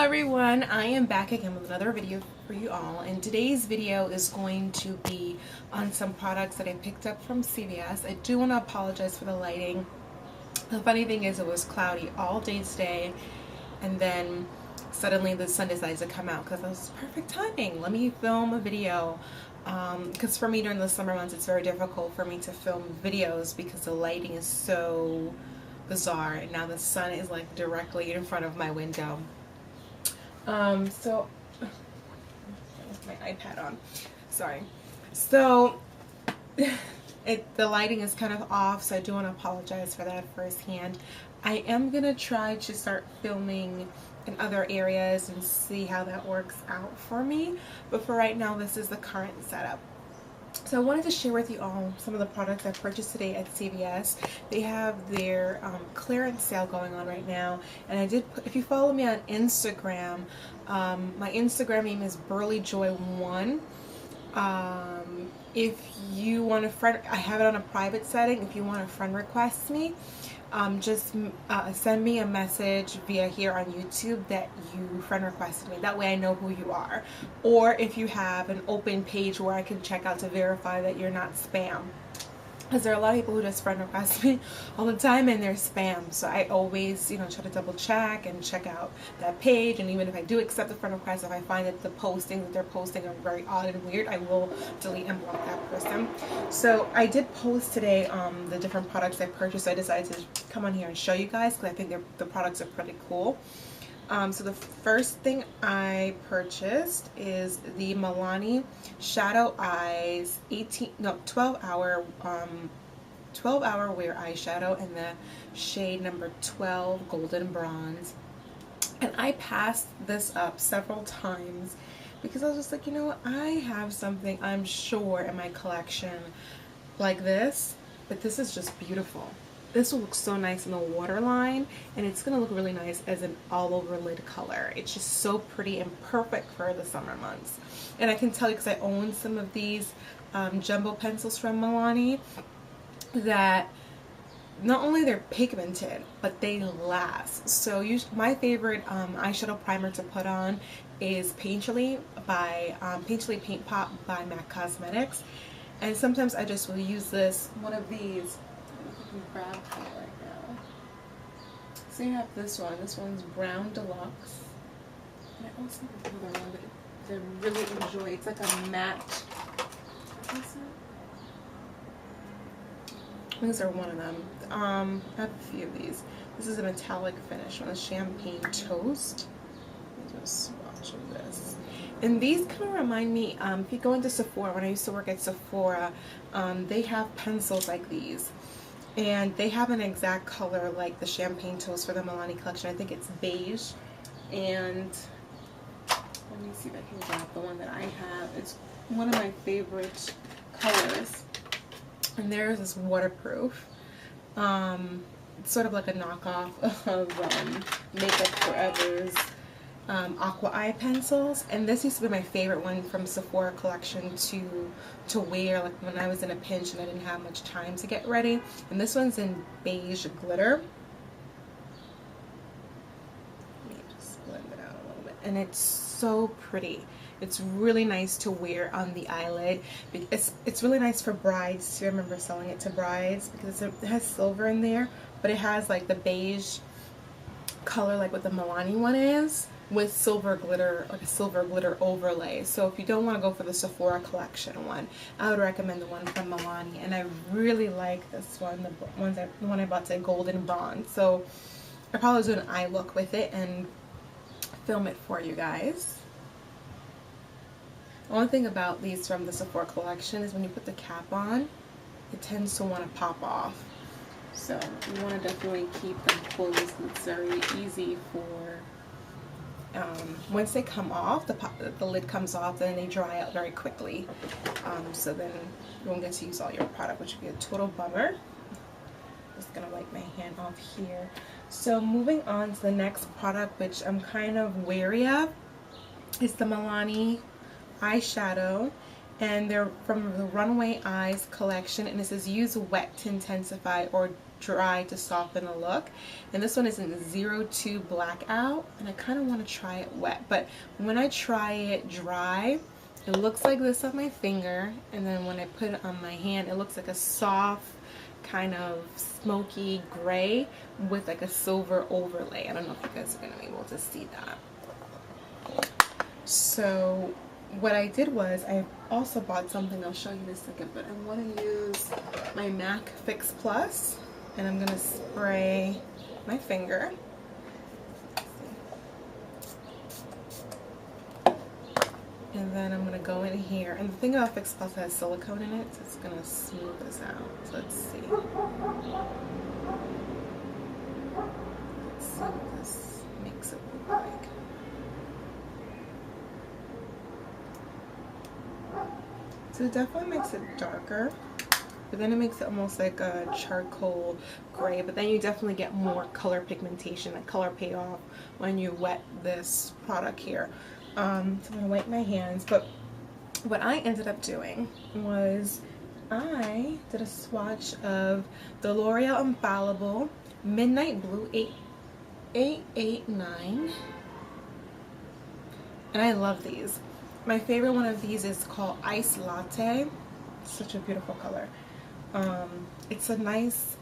everyone, I am back again with another video for you all, and today's video is going to be on some products that I picked up from CVS. I do want to apologize for the lighting. The funny thing is it was cloudy all day today, and then suddenly the sun decides to come out because it was perfect timing. Let me film a video because for me during the summer months it's very difficult for me to film videos because the lighting is so bizarre, and now the sun is like directly in front of my window. So with my iPad on, sorry. So the lighting is kind of off, so I do want to apologize for that firsthand. I am gonna try to start filming in other areas and see how that works out for me, but for right now this is the current setup. So I wanted to share with you all some of the products I purchased today at CVS. They have their clearance sale going on right now, and I did. If you follow me on Instagram, my Instagram name is burlyjoy1. If you want a friend, I have it on a private setting. If you want a friend request me, just send me a message via here on YouTube that you friend requested me. That way I know who you are. Or if you have an open page where I can check out to verify that you're not spam. Because there are a lot of people who just friend request me all the time and they're spam. So I always, try to double check and check out that page. And even if I do accept the friend request, if I find that the postings that they're posting are very odd and weird, I will delete and block that person. So I did post today the different products I purchased. So I decided to come on here and show you guys because I think the products are pretty cool. So the first thing I purchased is the Milani Shadow Eyes 12 hour wear eyeshadow in the shade number 12 Golden Bronze. And I passed this up several times because I was just like, I have something I'm sure in my collection like this, but this is just beautiful. This will look so nice in the waterline, and it's going to look really nice as an all-over lid color. It's just so pretty and perfect for the summer months. And I can tell you because I own some of these jumbo pencils from Milani that not only they're pigmented, but they last. So my favorite eyeshadow primer to put on is Painterly Paint Pop by MAC Cosmetics. And sometimes I just will use one of these. Grab it right now. So you have this one. This one's Brown Deluxe. And I also have another one that I really enjoy. It's like a matte. These are one of them. I have a few of these. This is a metallic finish one. A Champagne Toast. Let me just swatch of this. And these kind of remind me, if you go into Sephora, when I used to work at Sephora, they have pencils like these. And they have an exact color like the Champagne Toast for the Milani collection. I think it's beige. And let me see if I can grab the one that I have. It's one of my favorite colors. And theirs is waterproof. It's sort of like a knockoff of Makeup Forever's Aqua Eye pencils, and this used to be my favorite one from Sephora collection to wear like when I was in a pinch and I didn't have much time to get ready. And this one's in beige glitter. Let me just blend it out a little bit, and it's so pretty. It's really nice to wear on the eyelid. It's really nice for brides too. I remember selling it to brides because it has silver in there, but it has like the beige color like what the Milani one is, with silver glitter, like a silver glitter overlay. So if you don't want to go for the Sephora collection one, I would recommend the one from Milani. And I really like this one, the one I bought to Golden Bronze. So I probably do an eye look with it and film it for you guys. The only thing about these from the Sephora collection is when you put the cap on, it tends to want to pop off. So you want to definitely keep them closed. It's very easy for once they come off, the lid comes off, then they dry out very quickly. So then you won't get to use all your product, which would be a total bummer. Just gonna wipe my hand off here. So moving on to the next product, which I'm kind of wary of, is the Milani eyeshadow. And they're from the Runway Eyes collection, and it says use wet to intensify or dry to soften the look. And this one is in 02 Blackout, and I kind of want to try it wet, but when I try it dry, it looks like this on my finger, and then when I put it on my hand, it looks like a soft kind of smoky gray with like a silver overlay. I don't know if you guys are going to be able to see that. So what I did was I also bought something, I'll show you in a second, but I'm going to use my MAC Fix Plus, and I'm going to spray my finger. And then I'm going to go in here, and the thing about Fix Plus has silicone in it, so it's going to smooth this out. So let's see. Let's see what this makes it look like. So it definitely makes it darker, but then it makes it almost like a charcoal gray, but then you definitely get more color pigmentation, like color payoff when you wet this product here. So I'm going to wipe my hands, but what I ended up doing was I did a swatch of the L'Oreal Infallible Midnight Blue 889, and I love these. My favorite one of these is called Ice Latte. Such a beautiful color. It's a nice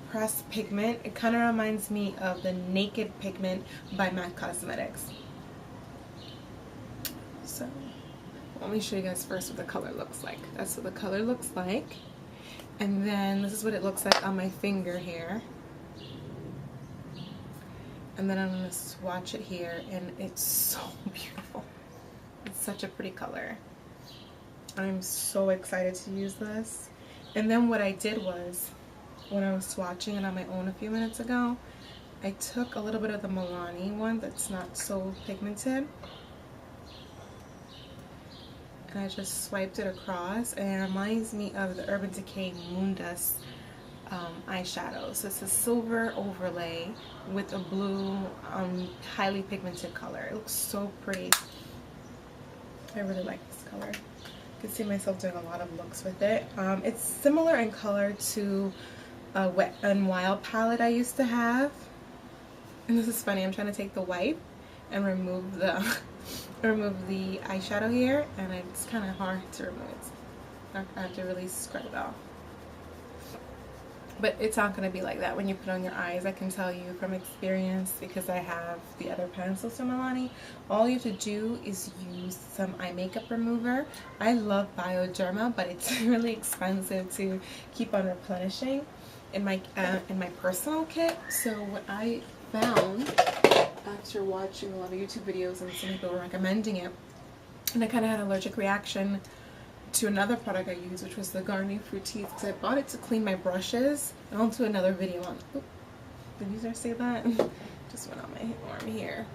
pressed pigment. It kind of reminds me of the Naked pigment by MAC Cosmetics. So let me show you guys first what the color looks like. That's what the color looks like. And then this is what it looks like on my finger here. And then I'm going to swatch it here, and it's so beautiful. It's such a pretty color. I'm so excited to use this. And then what I did was, when I was swatching it on my own a few minutes ago, I took a little bit of the Milani one that's not so pigmented, and I just swiped it across, and it reminds me of the Urban Decay Moondust eyeshadow. So it's a silver overlay with a blue highly pigmented color. It looks so pretty. I really like this color. I can see myself doing a lot of looks with it. It's similar in color to a Wet n Wild palette I used to have. And this is funny, I'm trying to take the wipe and remove the eyeshadow here, and it's kind of hard to remove it. I have to really scrub it off. But it's not going to be like that when you put on your eyes. I can tell you from experience, because I have the other pencils from Milani. All you have to do is use some eye makeup remover. I love Bioderma, but it's really expensive to keep on replenishing in my personal kit. So what I found after watching a lot of YouTube videos, and some people were recommending it, and I kind of had an allergic reaction to another product I used, which was the Garnier Fructis, because I bought it to clean my brushes. And I'll do another video on, did you say that? Just went on my arm here.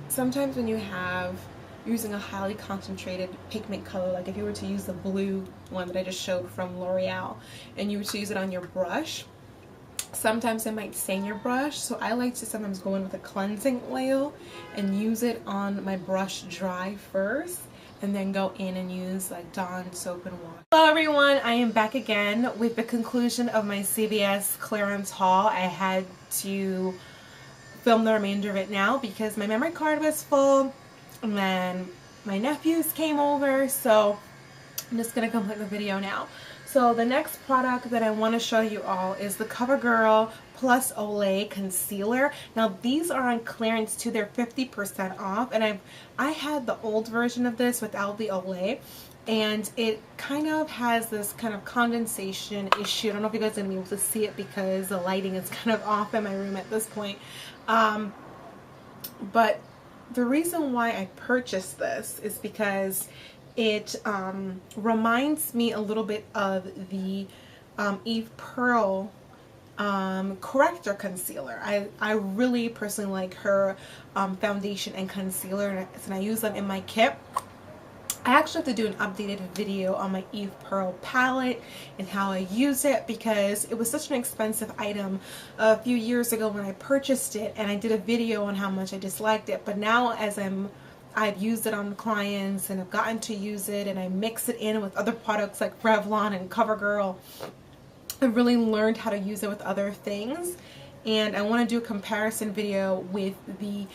Sometimes when you're using a highly concentrated pigment color, like if you were to use the blue one that I just showed from L'Oreal, and you were to use it on your brush, sometimes it might stain your brush. So I like to sometimes go in with a cleansing oil and use it on my brush dry first, and then go in and use like Dawn soap and water. Hello everyone, I am back again with the conclusion of my CVS clearance haul. I had to film the remainder of it now because my memory card was full, and then my nephews came over, so I'm just going to complete the video now. So the next product that I want to show you all is the CoverGirl Plus Olay Concealer. Now these are on clearance too. They're 50% off, and I had the old version of this without the Olay, and it kind of has this kind of condensation issue. I don't know if you guys are going to be able to see it because the lighting is kind of off in my room at this point. But the reason why I purchased this is because it reminds me a little bit of the Eve Pearl corrector concealer. I really personally like her foundation and concealer, and I use them in my kit. I actually have to do an updated video on my Eve Pearl palette and how I use it, because it was such an expensive item a few years ago when I purchased it, and I did a video on how much I disliked it. But now as I've used it on clients and I've gotten to use it, and I mix it in with other products like Revlon and CoverGirl, I really learned how to use it with other things, and I want to do a comparison video with the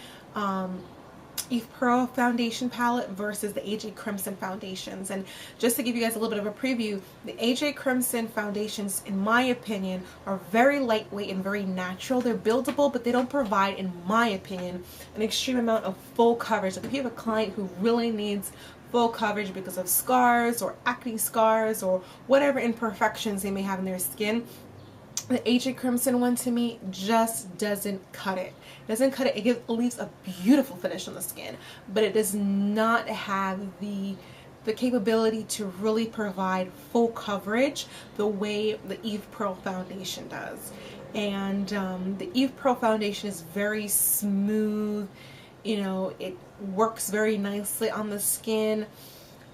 Eve Pearl foundation palette versus the AJ Crimson foundations. And just to give you guys a little bit of a preview, the AJ Crimson foundations, in my opinion, are very lightweight and very natural. They're buildable, but they don't provide, in my opinion, an extreme amount of full coverage. Like if you have a client who really needs full coverage because of scars or acne scars or whatever imperfections they may have in their skin, the AJ Crimson one to me just doesn't cut it. It doesn't cut it. It leaves a beautiful finish on the skin, but it does not have the capability to really provide full coverage the way the Eve Pearl foundation does. And the Eve Pearl foundation is very smooth. You know, it works very nicely on the skin.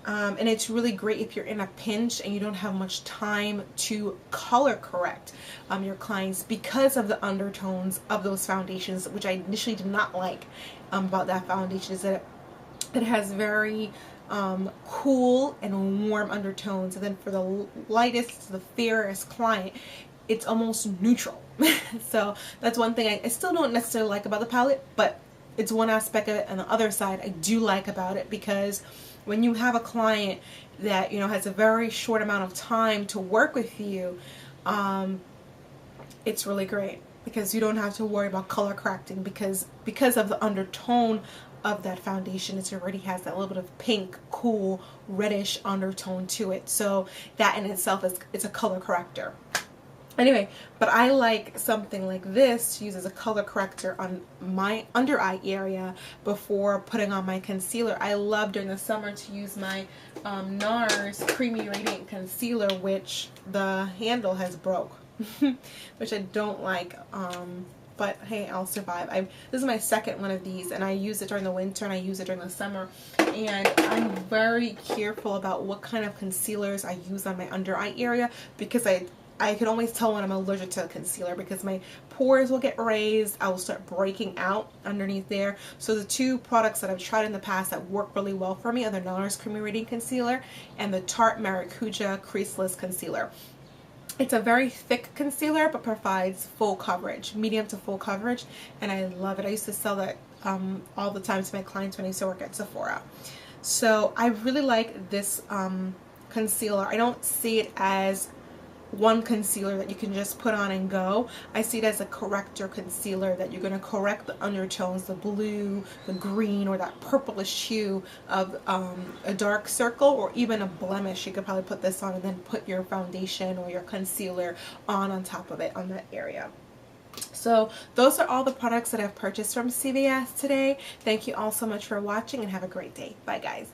And it's really great if you're in a pinch and you don't have much time to color correct your clients because of the undertones of those foundations, which I initially did not like about that foundation, is that it has very cool and warm undertones, and then for the lightest, the fairest client, it's almost neutral. So that's one thing I still don't necessarily like about the palette, but it's one aspect of it, and the other side I do like about it, because when you have a client that, you know, has a very short amount of time to work with you, it's really great because you don't have to worry about color correcting because of the undertone of that foundation. It already has that little bit of pink, cool, reddish undertone to it. So that in itself is a color corrector. Anyway, but I like something like this to use as a color corrector on my under eye area before putting on my concealer. I love during the summer to use my NARS Creamy Radiant Concealer, which the handle has broke, which I don't like, but hey, I'll survive. This is my second one of these, and I use it during the winter and I use it during the summer, and I'm very careful about what kind of concealers I use on my under eye area, because I can always tell when I'm allergic to a concealer, because my pores will get raised. I will start breaking out underneath there. So the two products that I've tried in the past that work really well for me are the NARS Creamy Radiant Concealer and the Tarte Maracuja Creaseless Concealer. It's a very thick concealer but provides full coverage, medium to full coverage, and I love it. I used to sell that all the time to my clients when I used to work at Sephora. So I really like this concealer. I don't see it as one concealer that you can just put on and go. I see it as a corrector concealer that you're going to correct the undertones, the blue, the green, or that purplish hue of a dark circle or even a blemish. You could probably put this on and then put your foundation or your concealer on top of it on that area. So those are all the products that I've purchased from CVS today. Thank you all so much for watching, and have a great day. Bye guys.